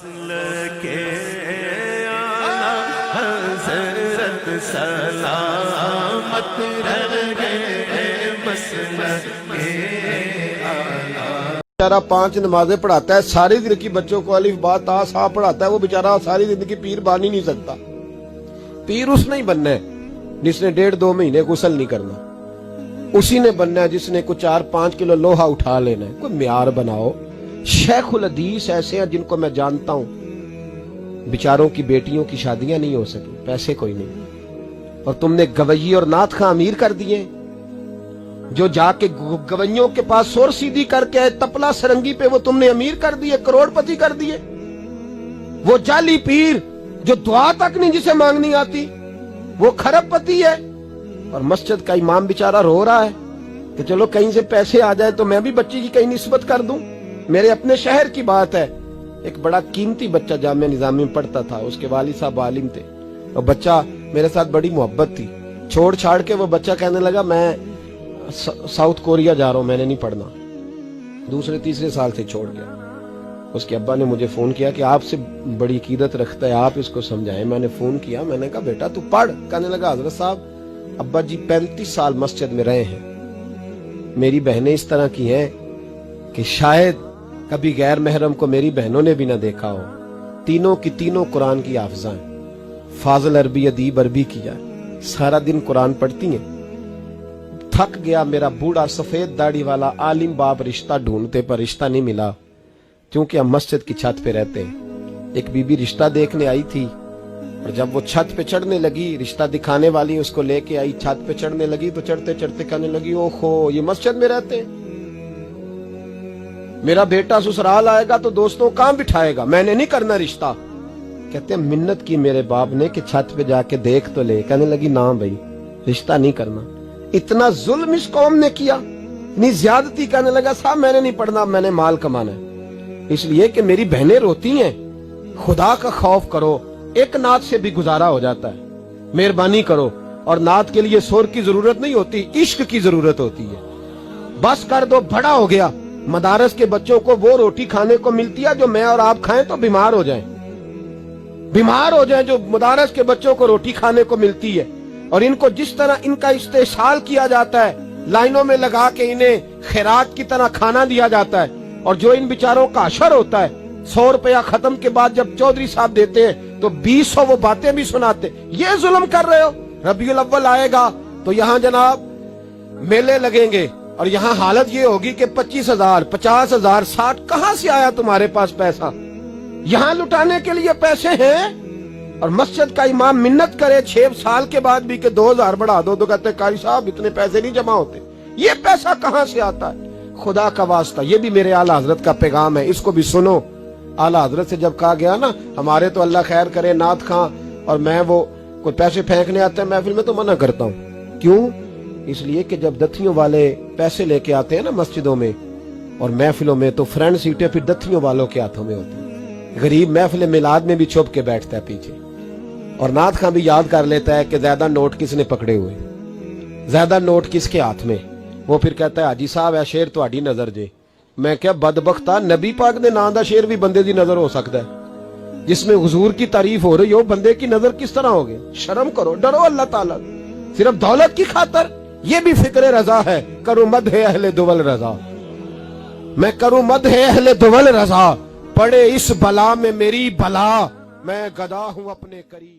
کے حضرت سلامت رہے مسلک بیچارہ 5 نمازیں پڑھاتا ہے، ساری زندگی بچوں کو الف با تا سا پڑھاتا ہے، وہ بیچارہ ساری زندگی پیر بن ہی نہیں سکتا۔ پیر اس نہیں بننا ہے جس نے 1.5-2 مہینے غسل نہیں کرنا، اسی نے بننا ہے جس نے کوئی 4-5 کلو لوہا اٹھا لینا ہے۔ کوئی معیار بناؤ۔ شیخ الحدیث ایسے ہیں جن کو میں جانتا ہوں، بیچاروں کی بیٹیوں کی شادیاں نہیں ہو سکی، پیسے کوئی نہیں، اور تم نے گوئی اور نعت خواں امیر کر دیے، جو جا کے گوئیوں کے پاس سور سیدھی کر کے تپلا سرنگی پہ وہ تم نے امیر کر دیے، کروڑ پتی کر دیے۔ وہ جعلی پیر جو دعا تک نہیں جسے مانگنی آتی، وہ کھرب پتی ہے، اور مسجد کا امام بیچارہ رو رہا ہے کہ چلو کہیں سے پیسے آ جائے تو میں بھی بچی کی کہیں نسبت کر دوں۔ میرے اپنے شہر کی بات ہے، ایک بڑا قیمتی بچہ جامعہ نظامی میں پڑھتا تھا، اس کے والد صاحب عالم تھے، اور بچہ میرے ساتھ بڑی محبت تھی، چھوڑ چھاڑ کے وہ بچہ کہنے لگا میں ساؤتھ کوریا جا رہا ہوں، میں نے نہیں پڑھنا۔ 2-3 سال سے چھوڑ گیا۔ اس کے ابا نے مجھے فون کیا کہ آپ سے بڑی عقیدت رکھتا ہے، آپ اس کو سمجھائیں۔ میں نے فون کیا، میں نے کہا بیٹا تو پڑھ۔ کہنے لگا حضرت صاحب ابا جی 35 سال مسجد میں رہے ہیں، میری بہنیں اس طرح کی ہیں کہ شاید کبھی غیر محرم کو میری بہنوں نے بھی نہ دیکھا ہو، تینوں کی تینوں قرآن کی حافظاں ہیں، فاضل عربی ادیب عربی کیا، سارا دن قرآن پڑھتی ہیں۔ تھک گیا میرا بوڑھا سفید داڑھی والا عالم باپ رشتہ ڈھونڈتے پر رشتہ نہیں ملا، کیونکہ ہم مسجد کی چھت پہ رہتے ہیں۔ ایک بی بی رشتہ دیکھنے آئی تھی، اور جب وہ چھت پہ چڑھنے لگی، رشتہ دکھانے والی اس کو لے کے آئی، چھت پہ چڑھنے لگی تو چڑھتے چڑھتے کہنے لگی اوہو یہ مسجد میں رہتے ہیں، میرا بیٹا سسرال آئے گا تو دوستوں کہاں بٹھائے گا، میں نے نہیں کرنا رشتہ۔ کہتے ہیں منت کی میرے باپ نے کہ چھت پہ جا کے دیکھ تو لے۔ کہنے لگی نا بھائی رشتہ نہیں کرنا۔ اتنا ظلم اس قوم نے کیا، اتنی زیادتی۔ کہنے لگا صاحب میں نے نہیں پڑھنا، میں نے مال کمانا ہے، اس لیے کہ میری بہنیں روتی ہیں۔ خدا کا خوف کرو، ایک نعت سے بھی گزارا ہو جاتا ہے، مہربانی کرو۔ اور نعت کے لیے سور کی ضرورت نہیں ہوتی، عشق کی ضرورت ہوتی ہے۔ بس کر دو، بڑا ہو گیا۔ مدارس کے بچوں کو وہ روٹی کھانے کو ملتی ہے جو میں اور آپ کھائیں تو بیمار ہو جائیں، بیمار ہو جائیں، جو مدارس کے بچوں کو روٹی کھانے کو ملتی ہے۔ اور ان کو جس طرح ان کا استحصال کیا جاتا ہے، لائنوں میں لگا کے انہیں خیرات کی طرح کھانا دیا جاتا ہے، اور جو ان بیچاروں کا اشر ہوتا ہے 100 روپیہ ختم کے بعد جب چودھری صاحب دیتے ہیں تو 200 وہ باتیں بھی سناتے۔ یہ ظلم کر رہے ہو۔ ربیع الاول آئے گا تو یہاں جناب میلے لگیں گے، اور یہاں حالت یہ ہوگی کہ 25,000 50,000 60 کہاں سے آیا تمہارے پاس پیسہ؟ یہاں لٹانے کے لیے پیسے ہیں، اور مسجد کا امام منت کرے 6 سال کے بعد بھی کہ 2,000 بڑھا دو تو کہتے قاری صاحب اتنے پیسے نہیں جمع ہوتے۔ یہ پیسہ کہاں سے آتا ہے؟ خدا کا واسطہ، یہ بھی میرے اعلیٰ حضرت کا پیغام ہے، اس کو بھی سنو۔ اعلیٰ حضرت سے جب کہا گیا نا ہمارے تو اللہ خیر کرے نعت خاں اور میں وہ کوئی پیسے پھینکنے آتے ہیں محفل میں تو منع کرتا ہوں۔ کیوں؟ اس لیے کہ جب دتھیوں والے پیسے لے کے آتے ہیں نا مسجدوں میں اور محفلوں میں تو فرنٹ سیٹیں پھر دتھیوں والوں کے ہاتھوں میں ہوتی ہیں۔ غریب محفل میلاد میں بھی چھپ کے بیٹھتا ہے پیچھے، اور نعت خاں بھی یاد کر لیتا ہے کہ زیادہ نوٹ کس نے پکڑے ہوئے، زیادہ نوٹ کس کے ہاتھ میں۔ وہ پھر کہتا ہے حاجی صاحب اے شیر تہاڈی نظر جے۔ میں کیا بدبختہ، نبی پاک دے نام دا شیر بھی بندے دی نظر ہو سکتا ہے، جس میں حضور کی تعریف ہو رہی ہو، بندے کی نظر کس طرح ہوگی؟ شرم کرو، ڈرو اللہ تعالیٰ۔ صرف دولت کی خاطر یہ بھی فکر رضا ہے، کروں مدح اہل دول رضا، میں کروں مدح اہل دول رضا، پڑے اس بلا میں میری بلا، میں گدا ہوں اپنے کریم۔